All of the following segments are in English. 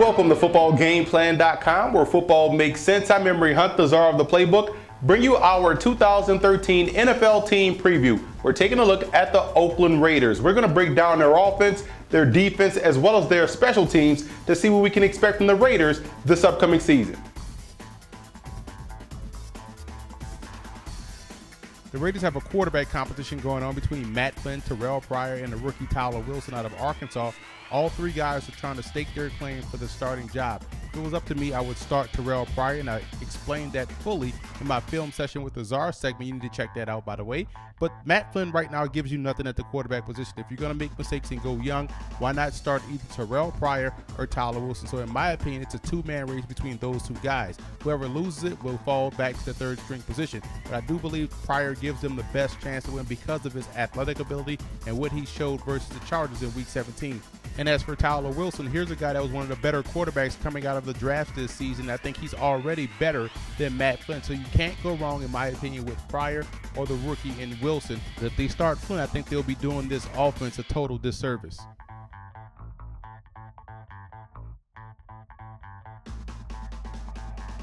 Welcome to footballgameplan.com, where football makes sense. I'm Emery Hunt, the czar of the playbook. Bring you our 2013 NFL team preview. We're taking a look at the Oakland Raiders. We're going to break down their offense, their defense, as well as their special teams to see what we can expect from the Raiders this upcoming season. The Raiders have a quarterback competition going on between Matt Flynn, Terrell Pryor, and the rookie Tyler Wilson out of Arkansas. All three guys are trying to stake their claim for the starting job. If it was up to me, I would start Terrell Pryor, and I explained that fully in my film session with the Czar segment. You need to check that out, by the way. But Matt Flynn right now gives you nothing at the quarterback position. If you're going to make mistakes and go young, why not start either Terrell Pryor or Tyler Wilson? So in my opinion, it's a two-man race between those two guys. Whoever loses it will fall back to the third-string position. But I do believe Pryor gives them the best chance to win because of his athletic ability and what he showed versus the Chargers in Week 17. And as for Tyler Wilson, here's a guy that was one of the better quarterbacks coming out of the draft this season. I think he's already better than Matt Flynn. So you can't go wrong, in my opinion, with Pryor or the rookie in Wilson. If they start Flynn, I think they'll be doing this offense a total disservice.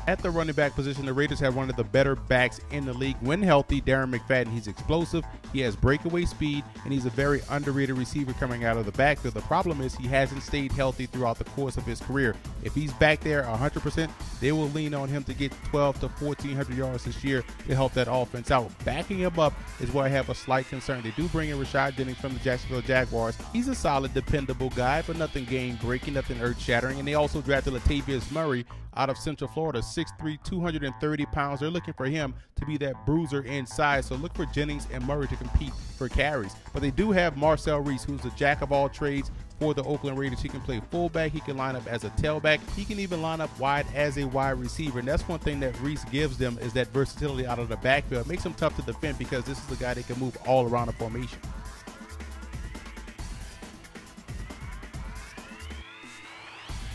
At the running back position, the Raiders have one of the better backs in the league. When healthy, Darren McFadden, he's explosive, he has breakaway speed, and he's a very underrated receiver coming out of the backfield. The problem is he hasn't stayed healthy throughout the course of his career. If he's back there 100%, they will lean on him to get 12 to 1,400 yards this year to help that offense out. Backing him up is where I have a slight concern. They do bring in Rashad Jennings from the Jacksonville Jaguars. He's a solid, dependable guy, but nothing game-breaking, nothing earth-shattering. And they also drafted Latavius Murray out of Central Florida, 6'3", 230 pounds. They're looking for him to be that bruiser inside. So look for Jennings and Murray to compete for carries. But they do have Marcel Reese, who's a jack of all trades for the Oakland Raiders. He can play fullback, he can line up as a tailback, he can even line up wide as a wide receiver. And that's one thing that Reese gives them, is that versatility out of the backfield. It makes him tough to defend because this is the guy that can move all around the formation.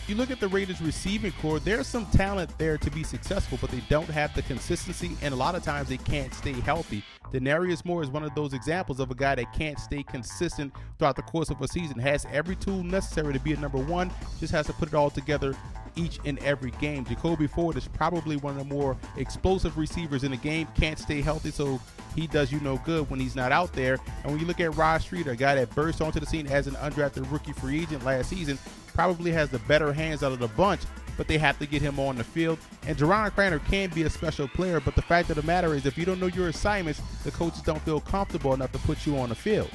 You look at the Raiders receiving core, there's some talent there to be successful, but they don't have the consistency, and a lot of times they can't stay healthy. Denarius Moore is one of those examples of a guy that can't stay consistent throughout the course of a season, has every tool necessary to be a number one, just has to put it all together each and every game. Jacoby Ford is probably one of the more explosive receivers in the game, can't stay healthy, so he does you no good when he's not out there. And when you look at Rod Streeter, a guy that burst onto the scene as an undrafted rookie free agent last season, probably has the better hands out of the bunch, but they have to get him on the field. And Jerron Craner can be a special player, but the fact of the matter is if you don't know your assignments, the coaches don't feel comfortable enough to put you on the field.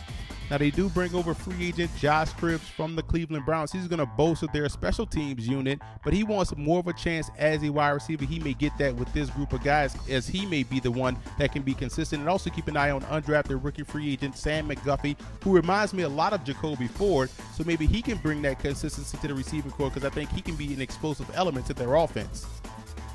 Now, they do bring over free agent Josh Cribbs from the Cleveland Browns. He's going to bolster their special teams unit, but he wants more of a chance as a wide receiver. He may get that with this group of guys, as he may be the one that can be consistent. And also keep an eye on undrafted rookie free agent Sam McGuffey, who reminds me a lot of Jacoby Ford, so maybe he can bring that consistency to the receiving core, because I think he can be an explosive element to their offense.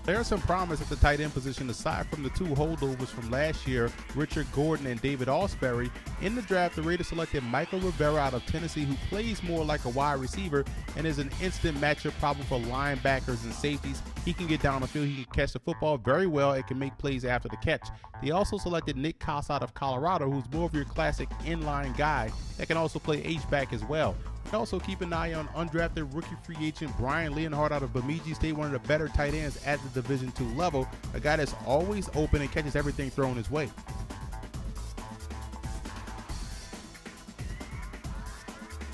There's some promise at the tight end position aside from the two holdovers from last year, Richard Gordon and David Ausberry. In the draft, the Raiders selected Michael Rivera out of Tennessee, who plays more like a wide receiver and is an instant matchup problem for linebackers and safeties. He can get down the field, he can catch the football very well, and can make plays after the catch. They also selected Nick Koss out of Colorado, who's more of your classic inline guy that can also play H-back as well. Also keep an eye on undrafted rookie free agent Brian Leonhardt out of Bemidji State, one of the better tight ends at the Division II level, a guy that's always open and catches everything thrown his way.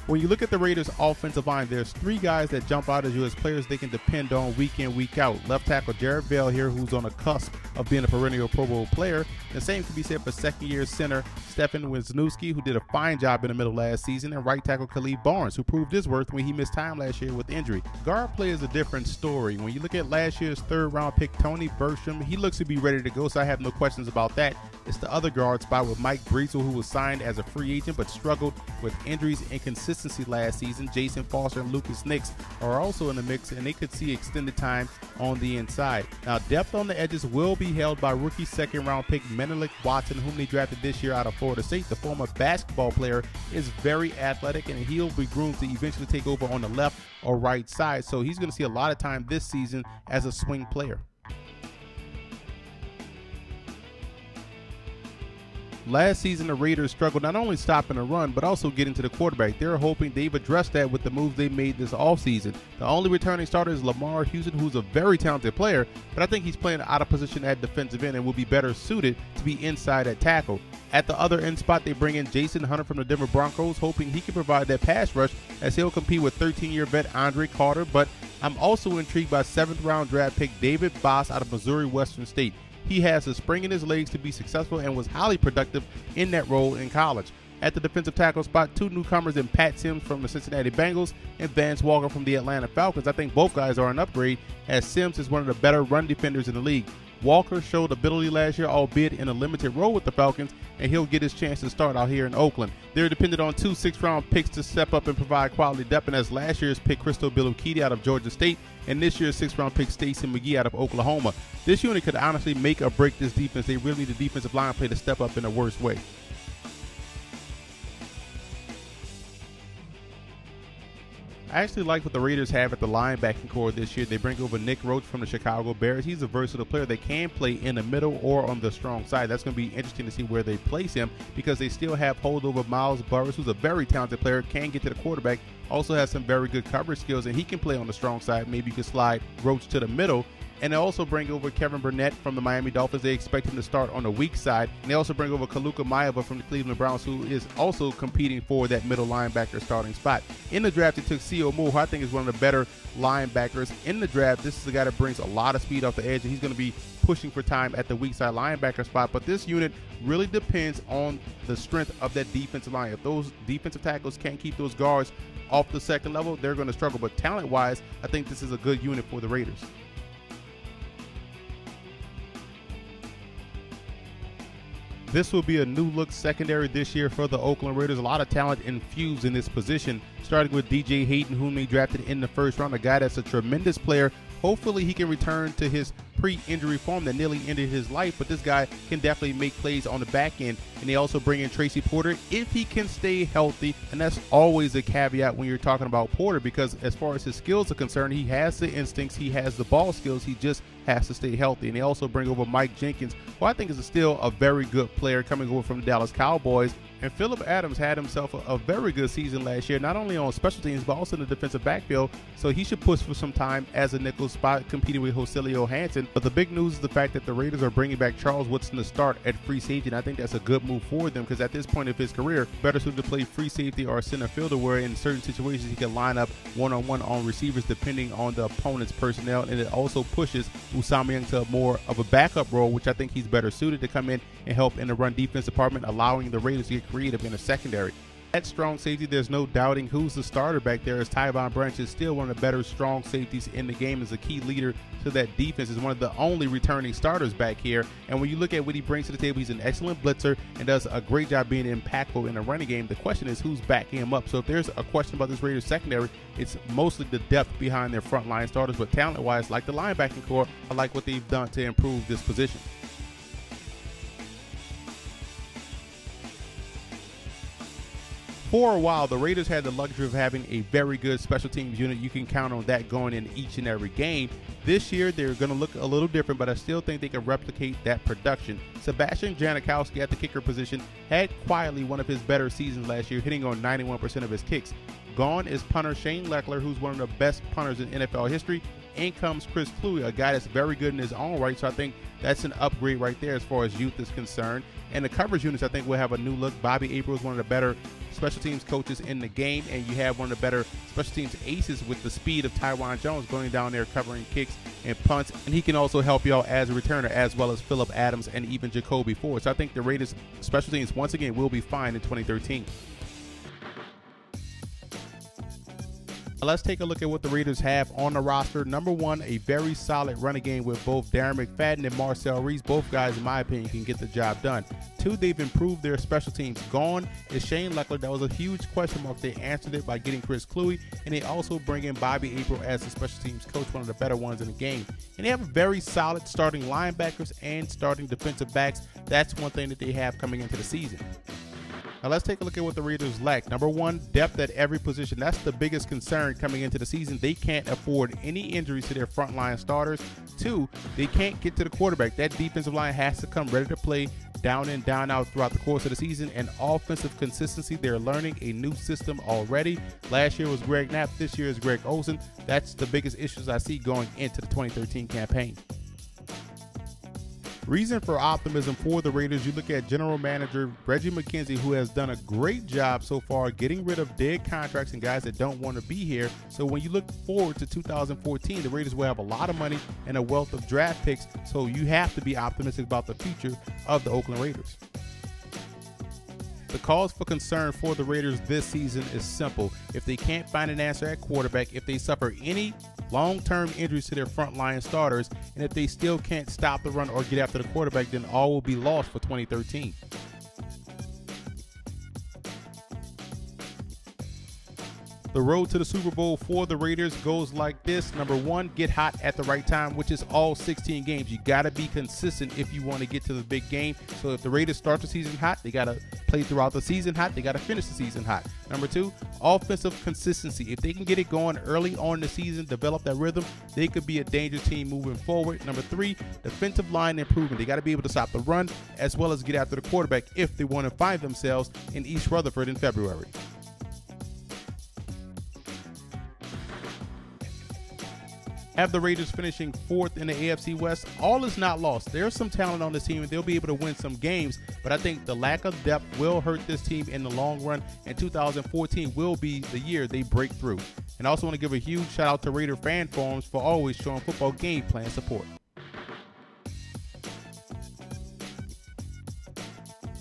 When you look at the Raiders' offensive line, there's three guys that jump out as you as players they can depend on week in, week out. Left tackle Jared Bell here, who's on the cusp of being a perennial Pro Bowl player. The same can be said for second-year center Stefan Wisniewski, who did a fine job in the middle last season, and right tackle Khalid Barnes, who proved his worth when he missed time last year with injury. Guard play is a different story. When you look at last year's third-round pick Tony Bertram, he looks to be ready to go, so I have no questions about that. It's the other guard spot with Mike Breesel, who was signed as a free agent but struggled with injuries and consistency last season. Jason Foster and Lucas Nix are also in the mix, and they could see extended time on the inside. Now, depth on the edges will be held by rookie second-round pick Menelik Watson, whom they drafted this year out of Florida State. The former basketball player is very athletic, and he'll be groomed to eventually take over on the left or right side, so he's going to see a lot of time this season as a swing player. Last season, the Raiders struggled not only stopping the run, but also getting to the quarterback. They're hoping they've addressed that with the moves they made this offseason. The only returning starter is Lamar Houston, who's a very talented player, but I think he's playing out of position at defensive end and will be better suited to be inside at tackle. At the other end spot, they bring in Jason Hunter from the Denver Broncos, hoping he can provide that pass rush as he'll compete with 13-year vet Andre Carter. But I'm also intrigued by 7th-round draft pick David Boss out of Missouri Western State. He has a spring in his legs to be successful and was highly productive in that role in college. At the defensive tackle spot, 2 newcomers in Pat Sims from the Cincinnati Bengals and Vance Walker from the Atlanta Falcons. I think both guys are an upgrade, as Sims is one of the better run defenders in the league. Walker showed ability last year, albeit in a limited role with the Falcons, and he'll get his chance to start out here in Oakland. They're dependent on 2 6th-round picks to step up and provide quality depth, and as last year's pick Crystal Bilukidi out of Georgia State and this year's 6th-round pick Stacey McGee out of Oklahoma. This unit could honestly make or break this defense. They really need the defensive line play to step up in the worst way. I actually like what the Raiders have at the linebacking core this year. They bring over Nick Roach from the Chicago Bears. He's a versatile player that can play in the middle or on the strong side. That's going to be interesting to see where they place him, because they still have holdover Miles Burris, who's a very talented player, can get to the quarterback, also has some very good coverage skills, and he can play on the strong side. Maybe you could slide Roach to the middle. And they also bring over Kevin Burnett from the Miami Dolphins. They expect him to start on the weak side. And they also bring over Kaluka Maeva from the Cleveland Browns, who is also competing for that middle linebacker starting spot. In the draft, they took C.O. Moore, who I think is one of the better linebackers in the draft. This is a guy that brings a lot of speed off the edge, and he's going to be pushing for time at the weak side linebacker spot. But this unit really depends on the strength of that defensive line. If those defensive tackles can't keep those guards off the second level, they're going to struggle. But talent-wise, I think this is a good unit for the Raiders. This will be a new look secondary this year for the Oakland Raiders. A lot of talent infused in this position, starting with DJ Hayden, whom they drafted in the 1st round, a guy that's a tremendous player. Hopefully he can return to his pre-injury form that nearly ended his life, but this guy can definitely make plays on the back end. And they also bring in Tracy Porter if he can stay healthy, and that's always a caveat when you're talking about Porter, because as far as his skills are concerned, he has the instincts, he has the ball skills, he just has to stay healthy. And they also bring over Mike Jenkins, who I think is still a very good player coming over from the Dallas Cowboys. And Phillip Adams had himself a very good season last year, not only on special teams, but also in the defensive backfield. So he should push for some time as a nickel spot, competing with Joselio Hansen. But the big news is the fact that the Raiders are bringing back Charles Woodson to start at free safety. And I think that's a good move for them, because at this point of his career, better suited to play free safety or center fielder, where in certain situations he can line up one-on-one on receivers depending on the opponent's personnel. And it also pushes Usama Young to more of a backup role, which I think he's better suited to come in and help in the run defense department, allowing the Raiders to get creative in the secondary. At strong safety, there's no doubting who's the starter back there, as Tyvon Branch is still one of the better strong safeties in the game, as a key leader to that defense, is one of the only returning starters back here. And when you look at what he brings to the table, he's an excellent blitzer and does a great job being impactful in the running game. The question is who's backing him up. So if there's a question about this Raiders secondary, it's mostly the depth behind their frontline starters. But talent-wise, like the linebacking core, I like what they've done to improve this position. For a while, the Raiders had the luxury of having a very good special teams unit. You can count on that going in each and every game. This year, they're going to look a little different, but I still think they can replicate that production. Sebastian Janikowski at the kicker position had quietly one of his better seasons last year, hitting on 91% of his kicks. Gone is punter Shane Leckler, who's one of the best punters in NFL history. In comes Chris Cluey, a guy that's very good in his own right, so I think that's an upgrade right there as far as youth is concerned. And the coverage units, I think, will have a new look. Bobby April is one of the better special teams coaches in the game, and you have one of the better special teams aces with the speed of Tywan Jones going down there covering kicks and punts, and he can also help you out as a returner, as well as Phillip Adams and even Jacoby Ford. So I think the Raiders special teams once again will be fine in 2013. Let's take a look at what the Raiders have on the roster. Number one, a very solid running game with both Darren McFadden and Marcel Reese. Both guys, in my opinion, can get the job done. Two, they've improved their special teams. Gone is Shane Leckler. That was a huge question mark. They answered it by getting Chris Cluey, and they also bring in Bobby April as the special teams coach, one of the better ones in the game. And they have very solid starting linebackers and starting defensive backs. That's one thing that they have coming into the season. Now let's take a look at what the Raiders lack. Number one, depth at every position. That's the biggest concern coming into the season. They can't afford any injuries to their frontline starters. Two, they can't get to the quarterback. That defensive line has to come ready to play down in, down out throughout the course of the season, and offensive consistency. They're learning a new system already. Last year was Greg Knapp. This year is Greg Olsen. That's the biggest issues I see going into the 2013 campaign. Reason for optimism for the Raiders, you look at general manager Reggie McKenzie, who has done a great job so far getting rid of dead contracts and guys that don't want to be here. So when you look forward to 2014, the Raiders will have a lot of money and a wealth of draft picks. So you have to be optimistic about the future of the Oakland Raiders. The cause for concern for the Raiders this season is simple. If they can't find an answer at quarterback, if they suffer any long-term injuries to their frontline starters, and if they still can't stop the run or get after the quarterback, then all will be lost for 2013. The road to the Super Bowl for the Raiders goes like this. Number one, get hot at the right time, which is all 16 games. You got to be consistent if you want to get to the big game. So if the Raiders start the season hot, they got to play throughout the season hot. They got to finish the season hot. Number two, offensive consistency. If they can get it going early on in the season, develop that rhythm, they could be a dangerous team moving forward. Number three, defensive line improvement. They got to be able to stop the run as well as get after the quarterback if they want to find themselves in East Rutherford in February. Have the Raiders finishing fourth in the AFC West. All is not lost. There's some talent on this team, and they'll be able to win some games, but I think the lack of depth will hurt this team in the long run, and 2014 will be the year they break through. And I also want to give a huge shout out to Raider fan forums for always showing football game plan support.